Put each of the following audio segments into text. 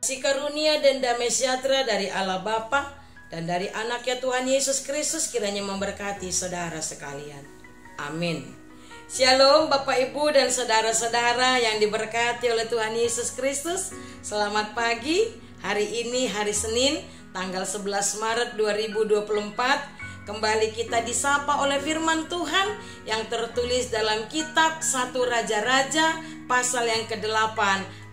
Kasih karunia dan damai sejahtera dari Allah Bapa dan dari anaknya Tuhan Yesus Kristus kiranya memberkati saudara sekalian. Amin. Shalom Bapak Ibu dan saudara-saudara yang diberkati oleh Tuhan Yesus Kristus. Selamat pagi. Hari ini hari Senin tanggal 11 Maret 2024. Kembali kita disapa oleh firman Tuhan yang tertulis dalam kitab 1 Raja-Raja pasal yang ke-8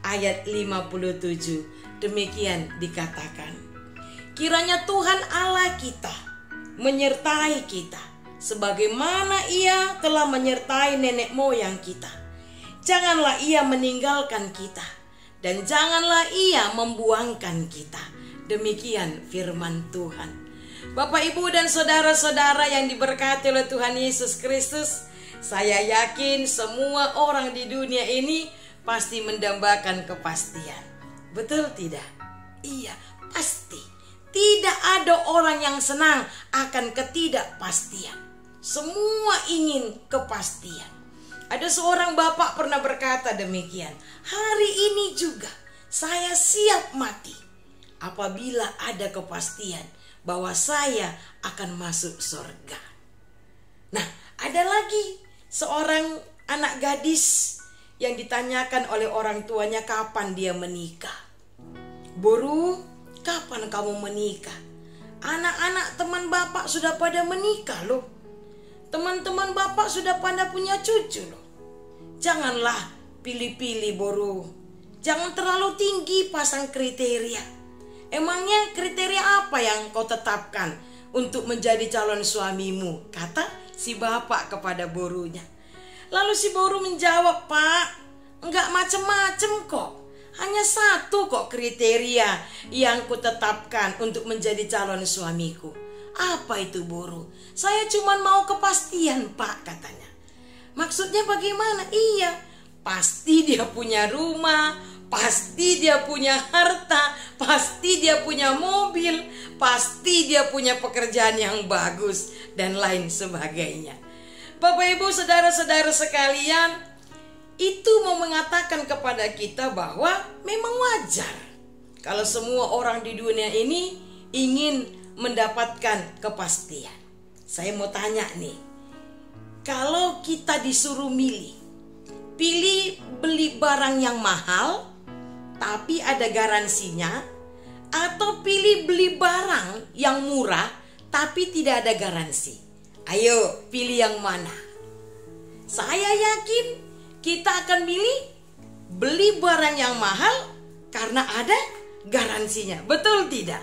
ayat 57. Demikian dikatakan, kiranya Tuhan Allah kita menyertai kita sebagaimana Ia telah menyertai nenek moyang kita. Janganlah Ia meninggalkan kita dan janganlah Ia membuangkan kita. Demikian firman Tuhan. Bapak, Ibu, dan saudara-saudara yang diberkati oleh Tuhan Yesus Kristus, saya yakin semua orang di dunia ini pasti mendambakan kepastian. Betul tidak? Iya, pasti. Tidak ada orang yang senang akan ketidakpastian. Semua ingin kepastian. Ada seorang bapak pernah berkata demikian, hari ini juga saya siap mati apabila ada kepastian bahwa saya akan masuk surga. Nah, ada lagi seorang anak gadis yang ditanyakan oleh orang tuanya kapan dia menikah. Buru, kapan kamu menikah? Anak-anak teman bapak sudah pada menikah loh. Teman-teman bapak sudah pada punya cucu loh. Janganlah pilih-pilih Boru. Jangan terlalu tinggi pasang kriteria. Emangnya kriteria apa yang kau tetapkan untuk menjadi calon suamimu? Kata si bapak kepada borunya. Lalu si boru menjawab, Pak, enggak macem-macem kok. Hanya satu kok kriteria yang kutetapkan untuk menjadi calon suamiku. Apa itu boru? Saya cuma mau kepastian, Pak, katanya. Maksudnya bagaimana? Iya, pasti dia punya rumah, pasti dia punya harta, pasti dia punya mobil, pasti dia punya pekerjaan yang bagus, dan lain sebagainya. Bapak, Ibu, saudara-saudara sekalian, itu mau mengatakan kepada kita bahwa memang wajar kalau semua orang di dunia ini ingin mendapatkan kepastian. Saya mau tanya nih, kalau kita disuruh pilih beli barang yang mahal tapi ada garansinya, atau pilih beli barang yang murah tapi tidak ada garansi. Ayo pilih yang mana? Saya yakin kita akan pilih beli barang yang mahal karena ada garansinya. Betul tidak?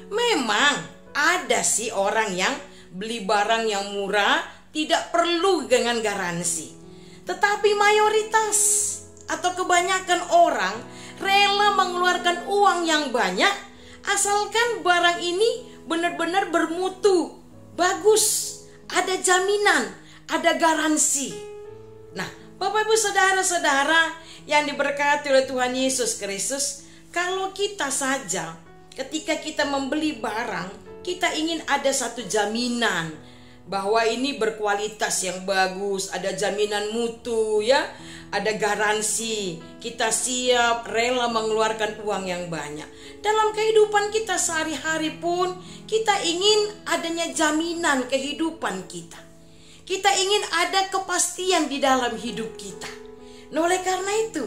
Memang ada sih orang yang beli barang yang murah tidak perlu dengan garansi. Tetapi mayoritas atau kebanyakan orang rela mengeluarkan uang yang banyak asalkan barang ini benar-benar bermutu, bagus, ada jaminan, ada garansi. Nah, Bapak, Ibu, saudara-saudara yang diberkati oleh Tuhan Yesus Kristus, kalau kita saja ketika kita membeli barang, kita ingin ada satu jaminan bahwa ini berkualitas yang bagus, ada jaminan mutu ya, ada garansi, kita siap rela mengeluarkan uang yang banyak. Dalam kehidupan kita sehari-hari pun kita ingin adanya jaminan kehidupan kita. Kita ingin ada kepastian di dalam hidup kita. Nah, oleh karena itu,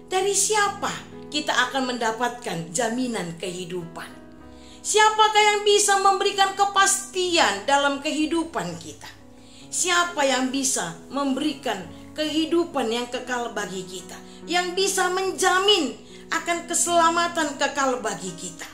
dari siapa kita akan mendapatkan jaminan kehidupan? Siapakah yang bisa memberikan kepastian dalam kehidupan kita? Siapa yang bisa memberikan kehidupan yang kekal bagi kita? Yang bisa menjamin akan keselamatan kekal bagi kita?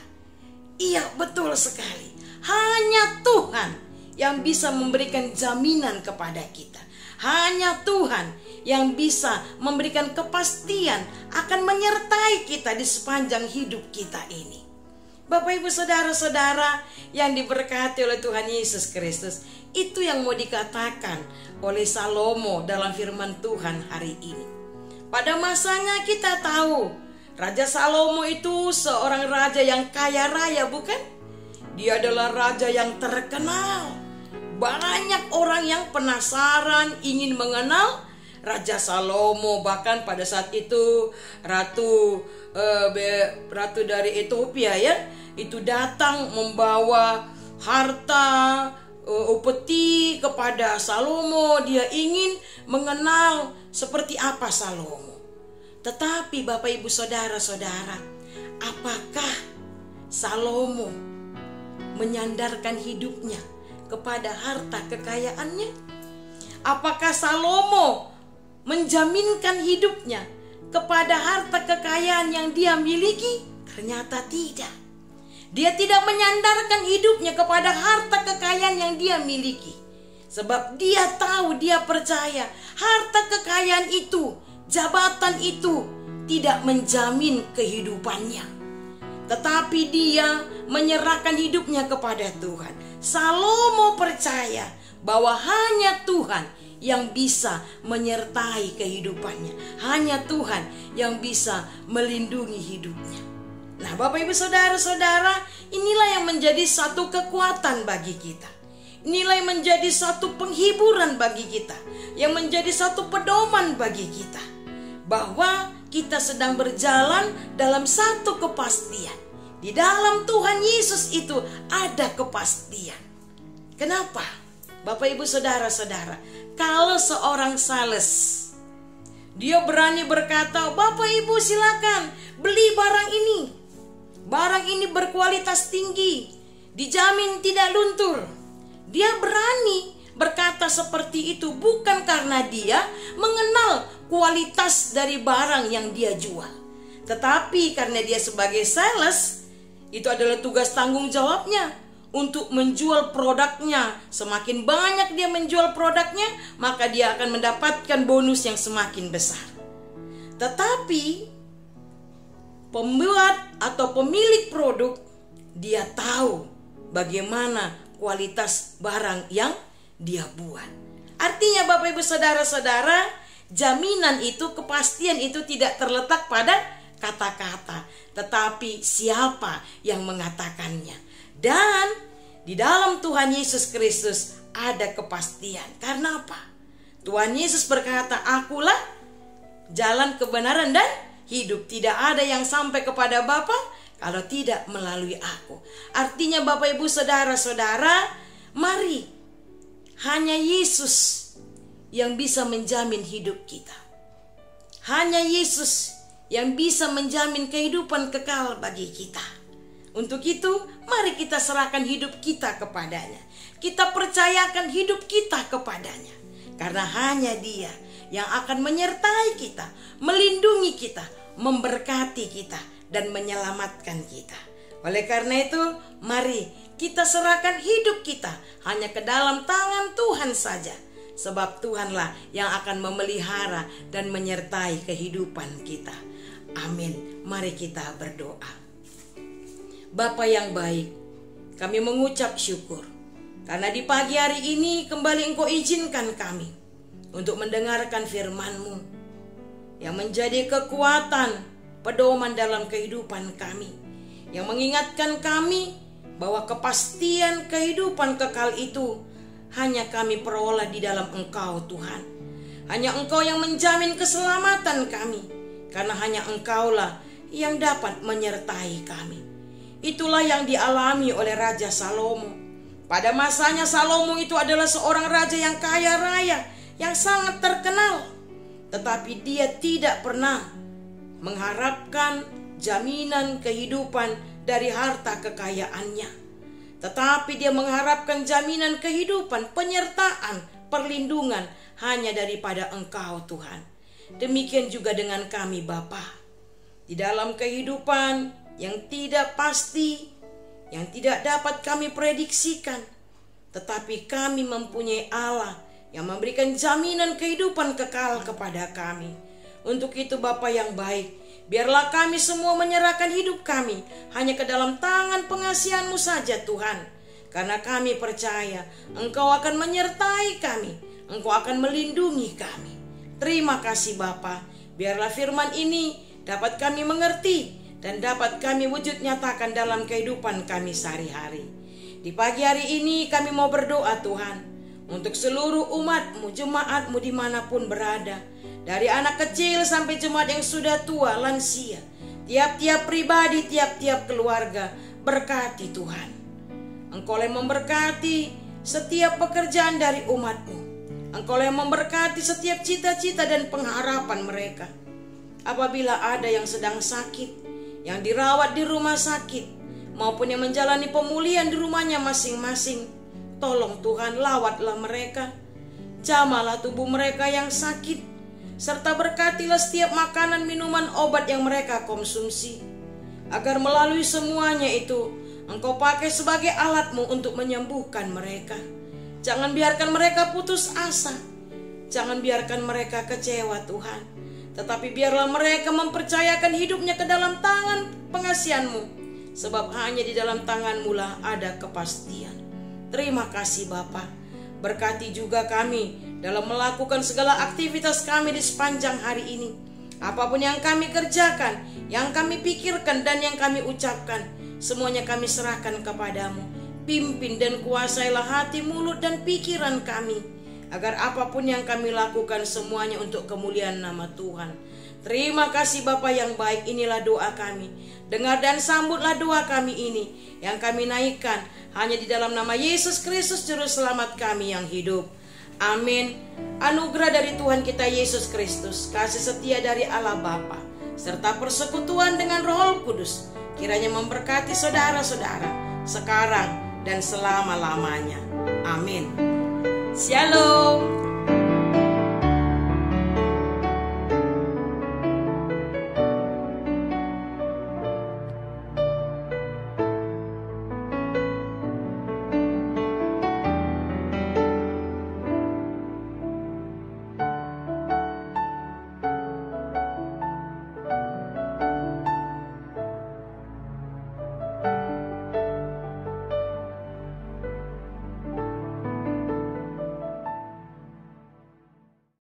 Iya, betul sekali. Hanya Tuhan yang bisa memberikan jaminan kepada kita. Hanya Tuhan yang bisa memberikan kepastian akan menyertai kita di sepanjang hidup kita ini. Bapak, Ibu, saudara-saudara yang diberkati oleh Tuhan Yesus Kristus, itu yang mau dikatakan oleh Salomo dalam firman Tuhan hari ini. Pada masanya kita tahu Raja Salomo itu seorang raja yang kaya raya, bukan? Dia adalah raja yang terkenal. Banyak orang yang penasaran ingin mengenal Raja Salomo. Bahkan pada saat itu ratu dari Ethiopia ya, itu datang membawa harta upeti kepada Salomo. Dia ingin mengenal seperti apa Salomo. Tetapi Bapak Ibu Saudara-saudara, apakah Salomo menyandarkan hidupnya kepada harta kekayaannya? Apakah Salomo menjaminkan hidupnya kepada harta kekayaan yang dia miliki? Ternyata tidak. Dia tidak menyandarkan hidupnya kepada harta kekayaan yang dia miliki. Sebab dia tahu, dia percaya harta kekayaan itu, jabatan itu tidak menjamin kehidupannya. Tetapi dia menyerahkan hidupnya kepada Tuhan. Salomo percaya bahwa hanya Tuhan yang bisa menyertai kehidupannya. Hanya Tuhan yang bisa melindungi hidupnya. Nah, Bapak Ibu Saudara-saudara, inilah yang menjadi satu kekuatan bagi kita. Inilah yang menjadi satu penghiburan bagi kita, yang menjadi satu pedoman bagi kita, bahwa kita sedang berjalan dalam satu kepastian. Di dalam Tuhan Yesus itu ada kepastian. Kenapa? Bapak Ibu Saudara-saudara, kalau seorang sales, dia berani berkata, Bapak Ibu silakan beli barang ini. Barang ini berkualitas tinggi, dijamin tidak luntur. Dia berani berkata seperti itu bukan karena dia mengenal kualitas dari barang yang dia jual, tetapi karena dia sebagai sales, itu adalah tugas tanggung jawabnya untuk menjual produknya. Semakin banyak dia menjual produknya, maka dia akan mendapatkan bonus yang semakin besar. Tetapi pembuat atau pemilik produk, dia tahu bagaimana kualitas barang yang dia buat. Artinya Bapak Ibu Saudara-saudara, jaminan itu, kepastian itu tidak terletak pada kata-kata, tetapi siapa yang mengatakannya. Dan di dalam Tuhan Yesus Kristus ada kepastian. Karena apa? Tuhan Yesus berkata, Akulah jalan kebenaran dan hidup. Tidak ada yang sampai kepada Bapa kalau tidak melalui aku. Artinya Bapak Ibu Saudara-saudara, mari, hanya Yesus yang bisa menjamin hidup kita. Hanya Yesus yang bisa menjamin kehidupan kekal bagi kita. Untuk itu, mari kita serahkan hidup kita kepadanya. Kita percayakan hidup kita kepadanya. Karena hanya Dia yang akan menyertai kita, melindungi kita, memberkati kita, dan menyelamatkan kita. Oleh karena itu, mari kita serahkan hidup kita hanya ke dalam tangan Tuhan saja. Sebab Tuhanlah yang akan memelihara dan menyertai kehidupan kita. Amin. Mari kita berdoa. Bapa yang baik, kami mengucap syukur karena di pagi hari ini kembali Engkau izinkan kami untuk mendengarkan firman-Mu yang menjadi kekuatan, pedoman dalam kehidupan kami, yang mengingatkan kami bahwa kepastian kehidupan kekal itu hanya kami peroleh di dalam Engkau Tuhan. Hanya Engkau yang menjamin keselamatan kami, karena hanya Engkaulah yang dapat menyertai kami. Itulah yang dialami oleh Raja Salomo. Pada masanya Salomo itu adalah seorang raja yang kaya raya, yang sangat terkenal. Tetapi dia tidak pernah mengharapkan jaminan kehidupan dari harta kekayaannya. Tetapi dia mengharapkan jaminan kehidupan, penyertaan, perlindungan hanya daripada Engkau Tuhan. Demikian juga dengan kami Bapa. Di dalam kehidupan yang tidak pasti, yang tidak dapat kami prediksikan, tetapi kami mempunyai Allah yang memberikan jaminan kehidupan kekal kepada kami. Untuk itu Bapa yang baik, biarlah kami semua menyerahkan hidup kami hanya ke dalam tangan pengasihan-Mu saja Tuhan. Karena kami percaya Engkau akan menyertai kami, Engkau akan melindungi kami. Terima kasih Bapa, biarlah firman ini dapat kami mengerti dan dapat kami wujud nyatakan dalam kehidupan kami sehari-hari. Di pagi hari ini kami mau berdoa Tuhan, untuk seluruh umatmu, jemaatmu dimanapun berada, dari anak kecil sampai jemaat yang sudah tua, lansia, tiap-tiap pribadi, tiap-tiap keluarga. Berkati Tuhan. Engkau yang memberkati setiap pekerjaan dari umatmu. Engkau yang memberkati setiap cita-cita dan pengharapan mereka. Apabila ada yang sedang sakit, yang dirawat di rumah sakit, maupun yang menjalani pemulihan di rumahnya masing-masing, tolong Tuhan, lawatlah mereka. Jamalah tubuh mereka yang sakit, serta berkatilah setiap makanan, minuman, obat yang mereka konsumsi, agar melalui semuanya itu Engkau pakai sebagai alatmu untuk menyembuhkan mereka. Jangan biarkan mereka putus asa, jangan biarkan mereka kecewa Tuhan, tetapi biarlah mereka mempercayakan hidupnya ke dalam tangan pengasihan-Mu, sebab hanya di dalam tangan-Mu lah ada kepastian. Terima kasih Bapa. Berkati juga kami dalam melakukan segala aktivitas kami di sepanjang hari ini. Apapun yang kami kerjakan, yang kami pikirkan dan yang kami ucapkan, semuanya kami serahkan kepadamu. Pimpin dan kuasailah hati, mulut dan pikiran kami, agar apapun yang kami lakukan semuanya untuk kemuliaan nama Tuhan. Terima kasih Bapa yang baik. Inilah doa kami. Dengar dan sambutlah doa kami ini yang kami naikkan hanya di dalam nama Yesus Kristus Juru Selamat kami yang hidup. Amin. Anugerah dari Tuhan kita Yesus Kristus, kasih setia dari Allah Bapa, serta persekutuan dengan Roh Kudus kiranya memberkati saudara-saudara sekarang dan selama-lamanya. Amin. Shalom.